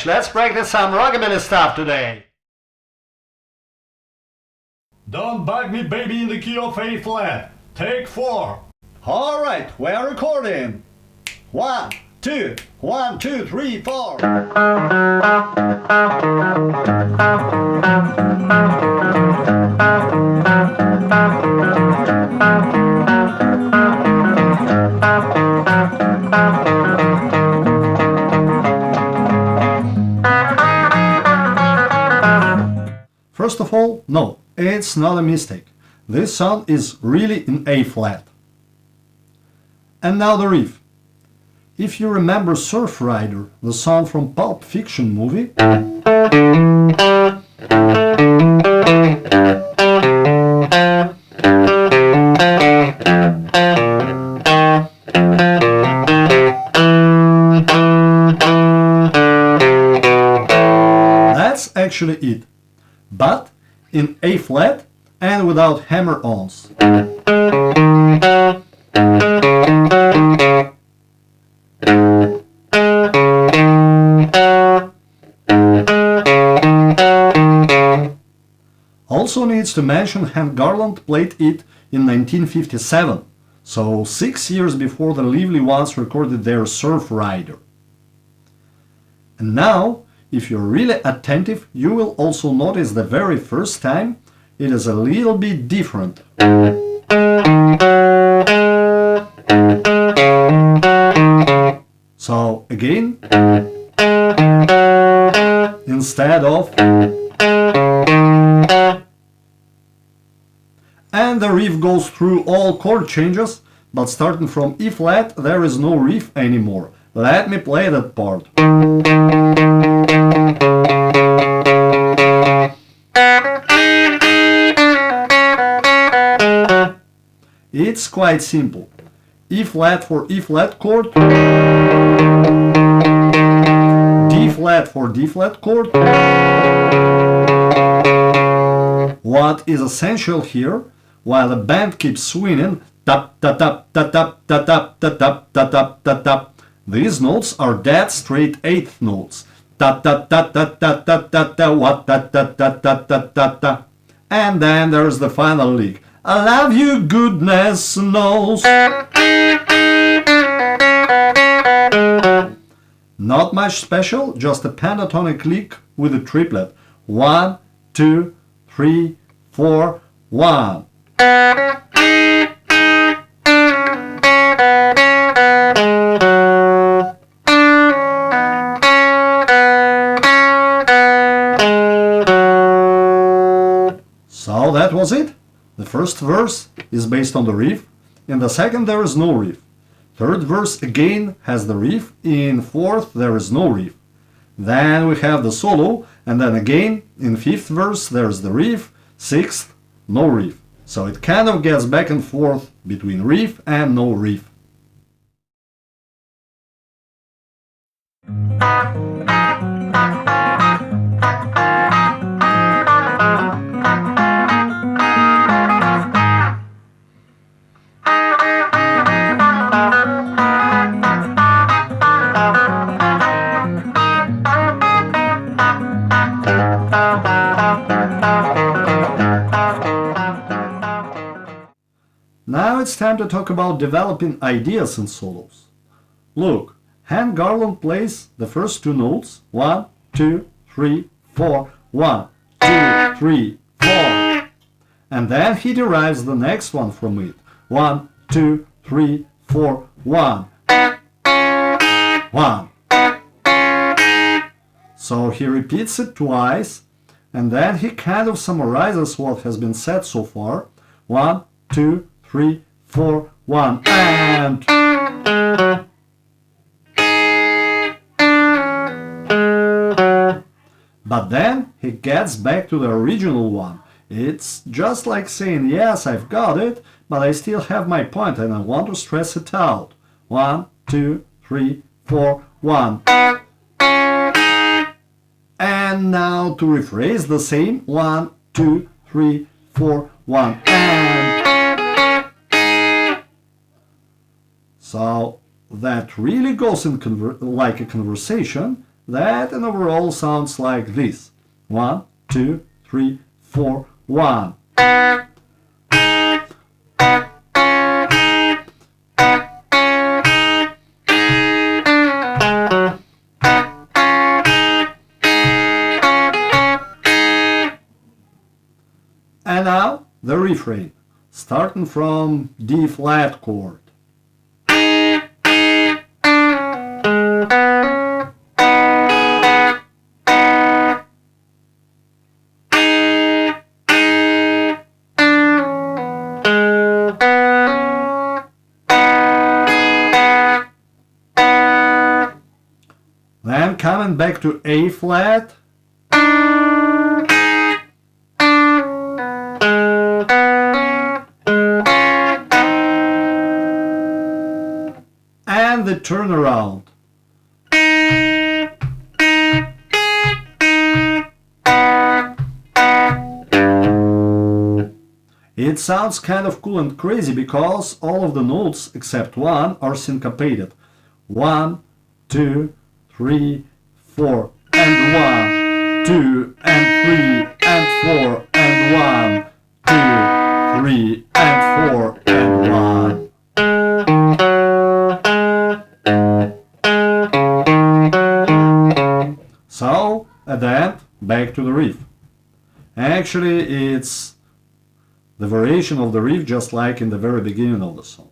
kpnash, let's practice some rockabilly stuff today. Don't bug me, baby, in the key of A flat. Take 4. Alright, we're recording. 1, 2, 1, 2, 3, 4. First of all, no, it's not a mistake. This song is really in A flat. And now the riff. If you remember Surf Rider, the song from Pulp Fiction movie, that's actually it. But in A flat and without hammer-ons. Also needs to mention Hank Garland played it in 1957, so 6 years before the Lively Ones recorded their Surf Rider. And now, if you're really attentive, you will also notice the very first time it is a little bit different. So again, instead of, and the riff goes through all chord changes, but starting from E flat there is no riff anymore. Let me play that part. It's quite simple. E flat for E flat chord, D flat for D flat chord. What is essential here, while the band keeps swinging tap tap tap tap tap tap tap tap tap tap tap tap, these notes are dead straight eighth notes. Ta ta ta ta ta ta ta ta what ta ta ta ta ta ta ta. And then there's the final lick. I love you, goodness knows. Not much special, just a pentatonic lick with a triplet. 1, 2, 3, 4, 1. So that was it. The first verse is based on the riff. In the second there is no riff. Third verse again has the riff. In fourth there is no riff. Then we have the solo, and then again in fifth verse there's the riff. Sixth, no riff. So it kind of gets back and forth between riff and no riff. Now it's time to talk about developing ideas in solos. Look, Hank Garland plays the first two notes, 1, 2, 3, 4, 1, 2, 3, 4. And then he derives the next one from it, 1, 2, 3, 4, 1, 1. So he repeats it twice, and then he kind of summarizes what has been said so far, 1, 2, 3, 4, 1, and... But then he gets back to the original one. It's just like saying, yes, I've got it, but I still have my point and I want to stress it out. 1, 2, 3, 4, 1. And now to rephrase the same, 1, 2, 3, 4, 1, and... So that really goes in like a conversation. that and overall sounds like this. 1, 2, 3, 4, 1. And now the refrain, starting from D flat chord. Then coming back to A flat. And the turnaround. It sounds kind of cool and crazy because all of the notes except one are syncopated. 1, 2, 3, 4, and 1, 2, and 3, and 4, and 1, 2, 3, and 4, and 1. So, at the end, back to the riff. Actually, it's the variation of the riff just like in the very beginning of the song.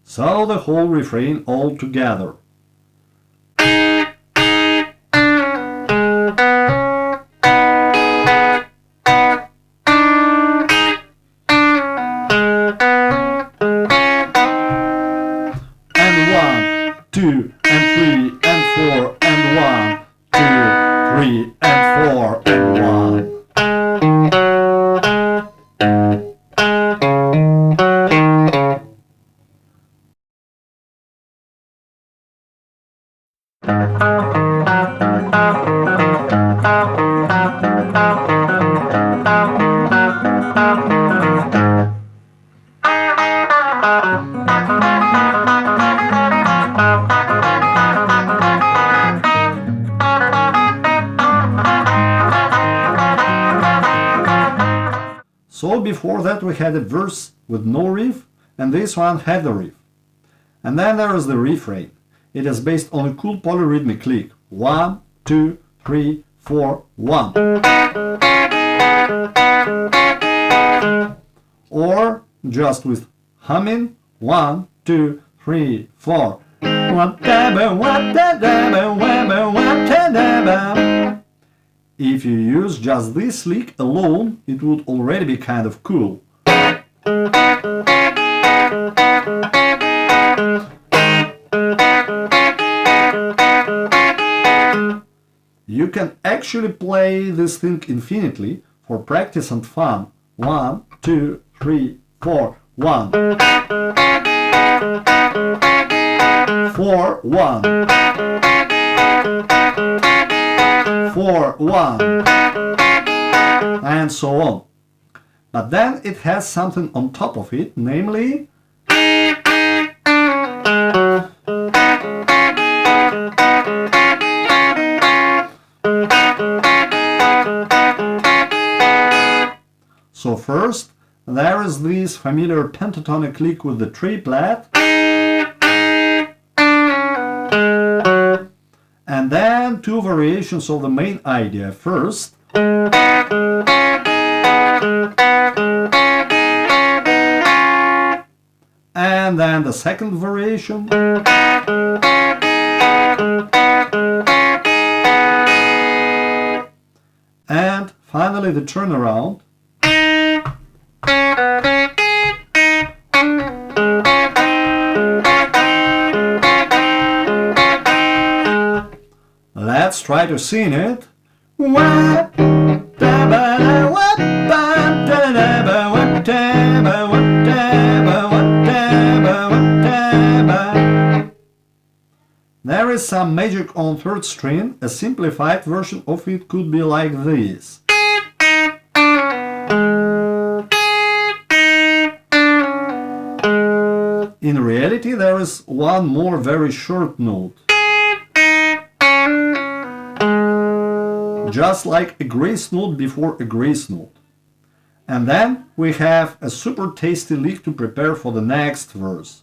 So the whole refrain all together. And 1, 2, and 3, and 4, and 1, 2, 3, and 4, and 1. So before that we had a verse with no riff, and this one had the riff. And then there is the refrain. It is based on a cool polyrhythmic lick. 1, 2, 3, 4, 1. Or just with humming. 1, 2, 3, 4. If you use just this lick alone, it would already be kind of cool. You can actually play this thing infinitely for practice and fun. 1, 2, 3, 4, 1. 4, 1. 4, 1. And so on. But then it has something on top of it, namely so first, there is this familiar pentatonic lick with the triplet, and then two variations of the main idea. First, and then the second variation, and finally the turnaround. Let's try to sing it. There is some magic on third string. A simplified version of it could be like this. In reality, there is one more very short note. just like a grace note before a grace note. And then we have a super tasty lick to prepare for the next verse.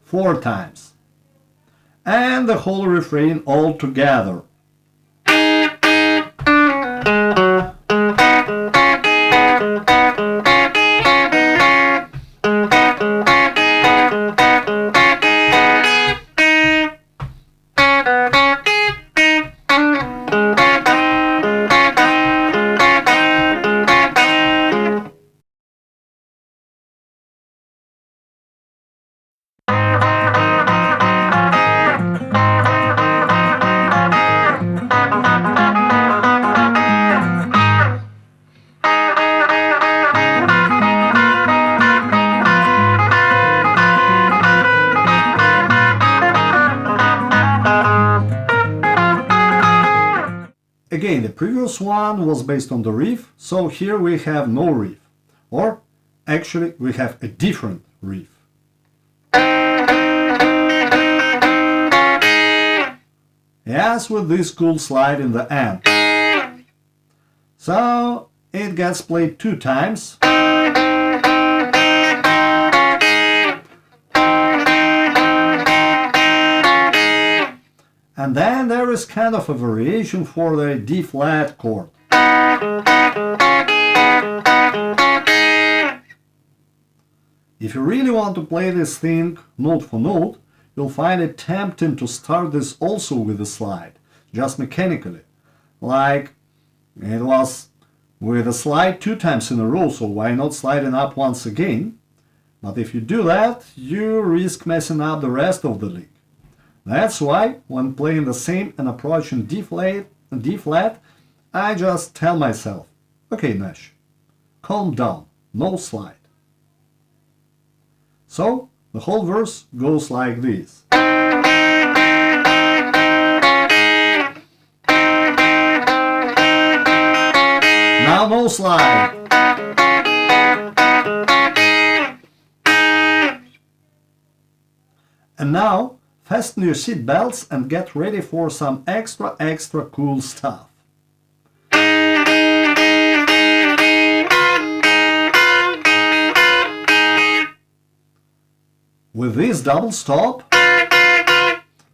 4 times. And the whole refrain all together. Again, the previous one was based on the riff, so here we have no riff. Or, actually, we have a different riff. Yes, with this cool slide in the end. So, it gets played 2 times. And then there is kind of a variation for the D flat chord. If you really want to play this thing note for note, you'll find it tempting to start this also with a slide, just mechanically. Like it was with a slide 2 times in a row, so why not sliding up once again? But if you do that, you risk messing up the rest of the lick. That's why, when playing the same and approaching D flat, I just tell myself, okay Nash, calm down, no slide. So, the whole verse goes like this. Now no slide. And now, fasten your seat belts and get ready for some extra cool stuff. With this double stop,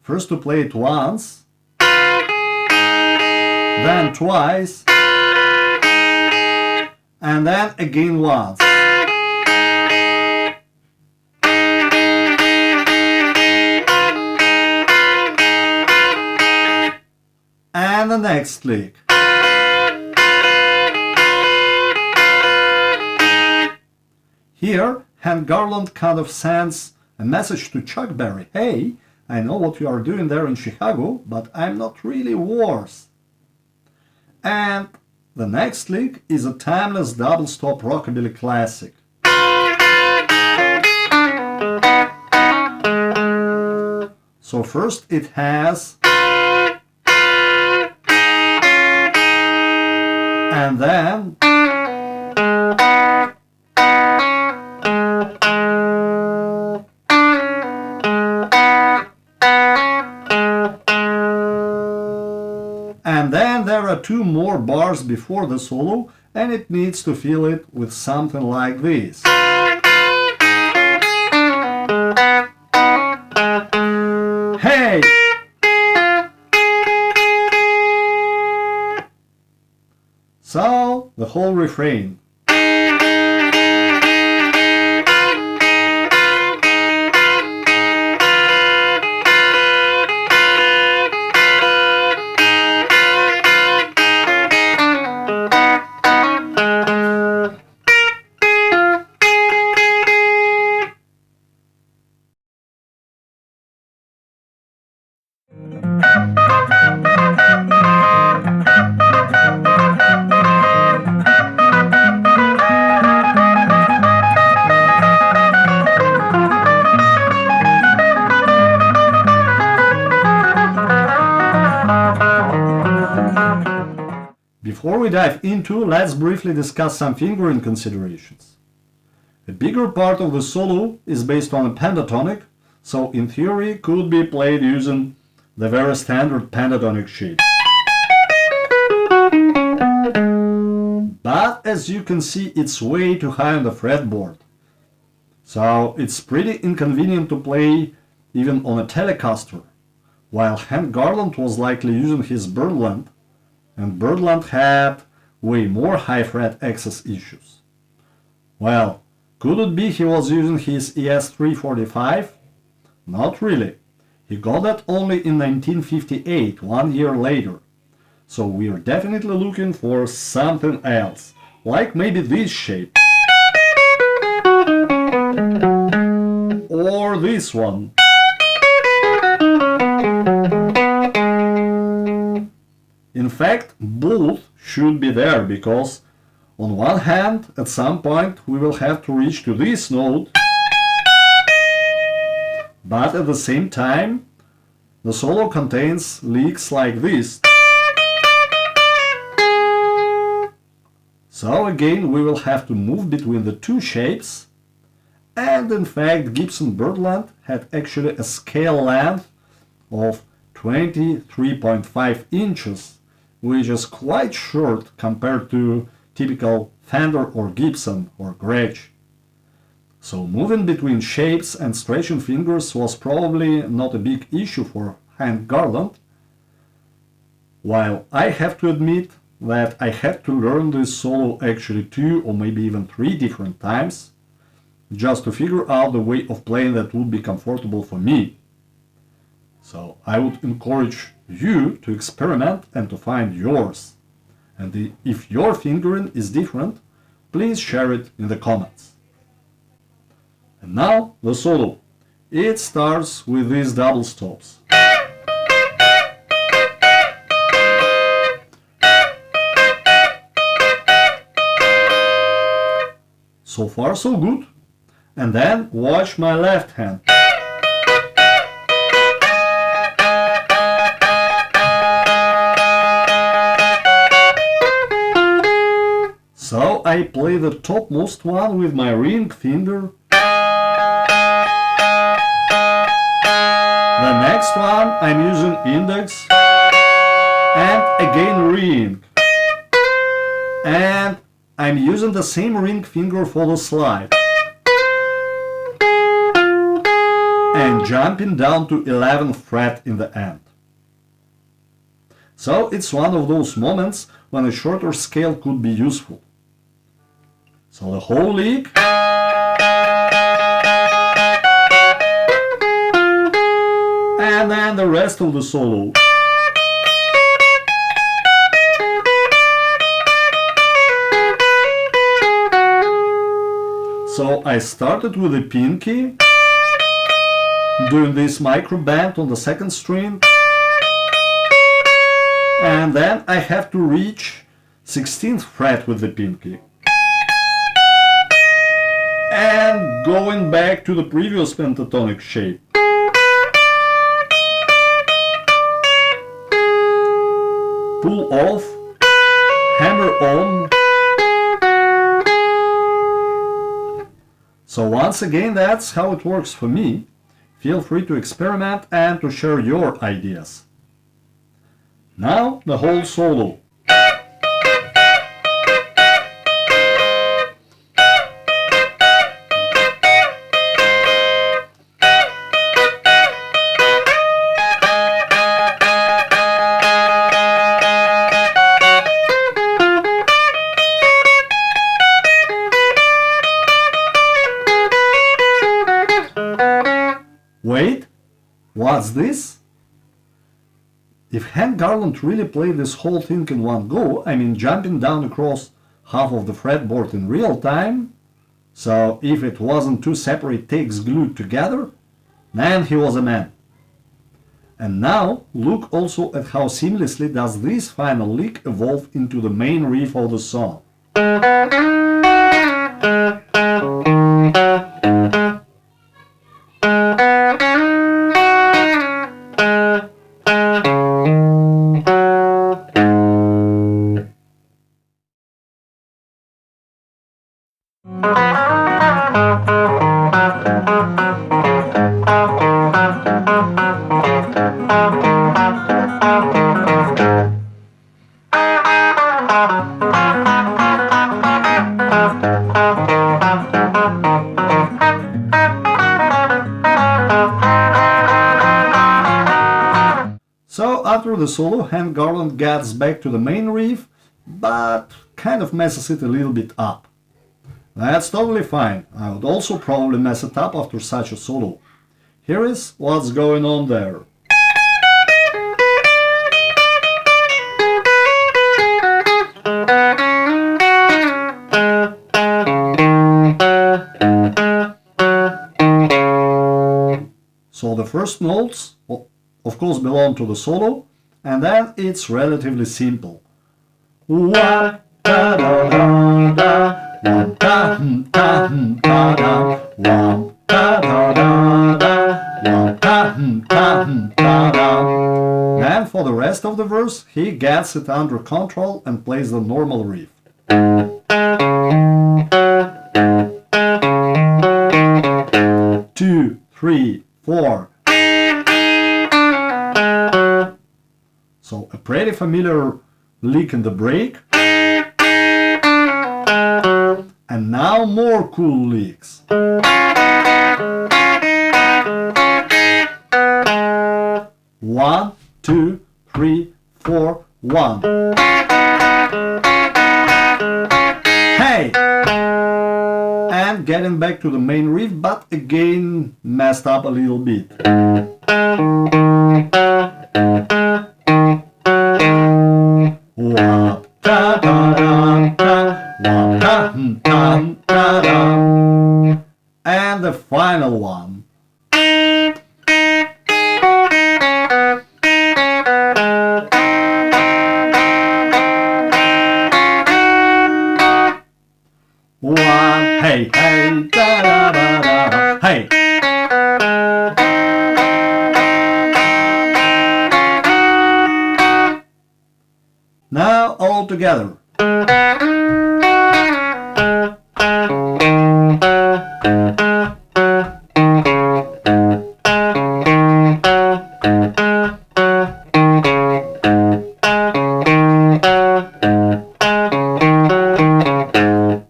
first to play it once, then twice, and then again once. And the next lick. Here, Garland kind of sends a message to Chuck Berry. Hey, I know what you are doing there in Chicago, but I'm not really worse. And the next lick is a timeless double stop rockabilly classic. So first it has, and then, there are 2 more bars before the solo, and it needs to fill it with something like this. Hey! So, the whole refrain. before we dive into, let's briefly discuss some fingering considerations. A bigger part of the solo is based on a pentatonic, so in theory could be played using the very standard pentatonic shape. But as you can see, it's way too high on the fretboard, so it's pretty inconvenient to play even on a Telecaster, while Garland was likely using his Birdland, and Birdland had way more high fret access issues. Well, could it be he was using his ES345? Not really. He got that only in 1958, 1 year later. So we're definitely looking for something else, like maybe this shape. Or this one. In fact, both should be there, because on one hand, at some point we will have to reach to this note, but at the same time, the solo contains licks like this. So again, we will have to move between the two shapes, and in fact Gibson Birdland had actually a scale length of 23.5 inches, which is quite short compared to typical Fender or Gibson or Gretsch. So moving between shapes and stretching fingers was probably not a big issue for Garland, while I have to admit that I had to learn this solo actually 2 or maybe even 3 different times, just to figure out the way of playing that would be comfortable for me. So I would encourage you to experiment and to find yours. And if your fingering is different, please share it in the comments. And now the solo. It starts with these double stops. So far so good. And then watch my left hand. So I play the topmost one with my ring finger. The next one I'm using index and again ring. And I'm using the same ring finger for the slide. And jumping down to 11th fret in the end. So it's one of those moments when a shorter scale could be useful. So the whole lick, and then the rest of the solo. So I started with the pinky, doing this micro bend on the second string, and then I have to reach 16th fret with the pinky. And going back to the previous pentatonic shape. Pull off, hammer on. So once again, that's how it works for me. Feel free to experiment and to share your ideas. Now the whole solo. Wait, what's this? If Garland really played this whole thing in one go, I mean jumping down across half of the fretboard in real time, so if it wasn't two separate takes glued together, then he was a man. And now look also at how seamlessly does this final lick evolve into the main riff of the song. So after the solo, Garland gets back to the main riff, but kind of messes it a little bit up. That's totally fine. I would also probably mess it up after such a solo. Here is what's going on there. So the first notes, of course, belong to the solo, and then it's relatively simple. Wa da da da da, wa da da da da, wa da da da da, wa da da da da. Then for the rest of the verse, he gets it under control and plays the normal riff. 2, 3, 4. So a pretty familiar lick in the break. And now more cool licks. 1, 2, 3, 4, 1. Hey! And getting back to the main riff, but again messed up a little bit. And the final one. One, hey, hey, da da da da, hey. Now all together.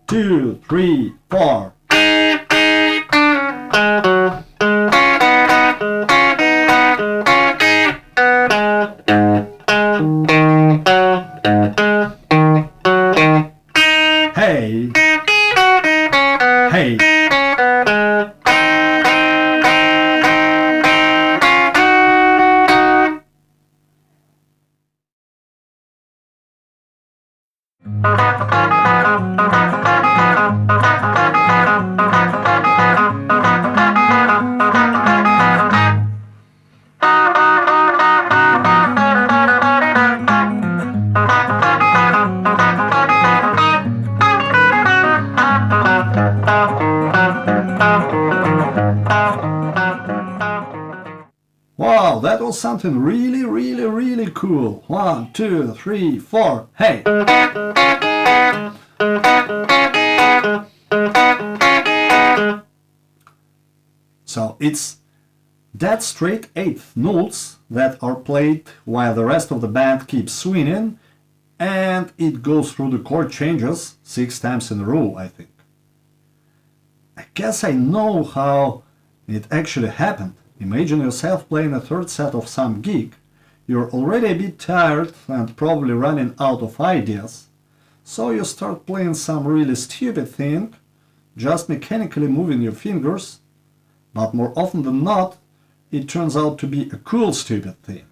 2, 3, 4. Hey, hey. Wow, that was something really, really, really cool. 1, 2, 3, 4, hey! So it's dead straight eighth notes that are played while the rest of the band keeps swinging, and it goes through the chord changes 6 times in a row, I think. I guess I know how it actually happened. Imagine yourself playing a third set of some gig. You're already a bit tired and probably running out of ideas, so you start playing some really stupid thing, just mechanically moving your fingers, but more often than not, it turns out to be a cool stupid thing.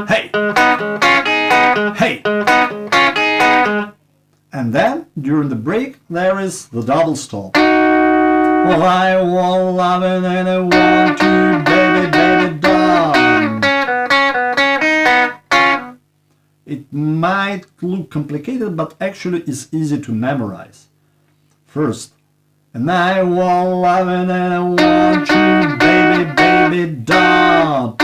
Hey! Hey! And then, during the break, there is the double stop. Well, I want loving and I want you, baby, baby, darling. It might look complicated, but actually is easy to memorize. First, and I want loving and I want you, baby, baby, don't.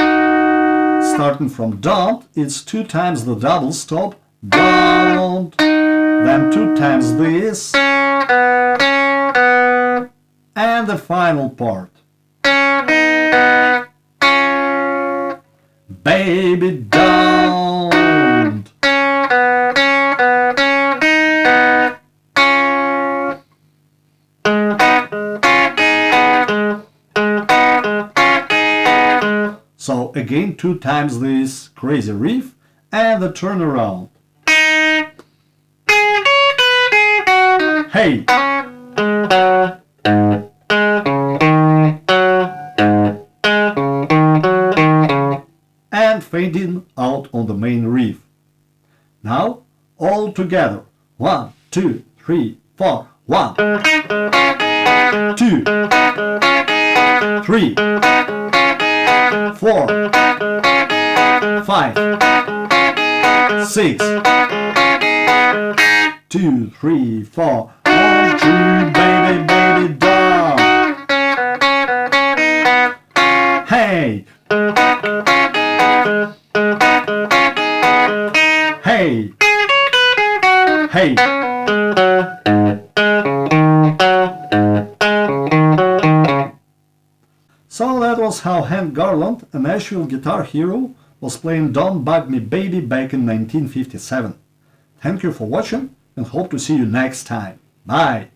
Starting from don't, it's 2 times the double stop, don't. Then 2 times this. and the final part. Baby, don't. So again 2 times this crazy riff and the turnaround. Hey! And fading out on the main riff. Now, all together. 1, 2, 3, 4. 1, 2, 3, 4, 5, 6, 2, 3, 4. 1, 2, baby, baby, down. Hey! Hey! Hey! So that was how Hank Garland, a Nashville guitar hero, was playing Don't Bug Me Baby back in 1957. Thank you for watching and hope to see you next time. Bye!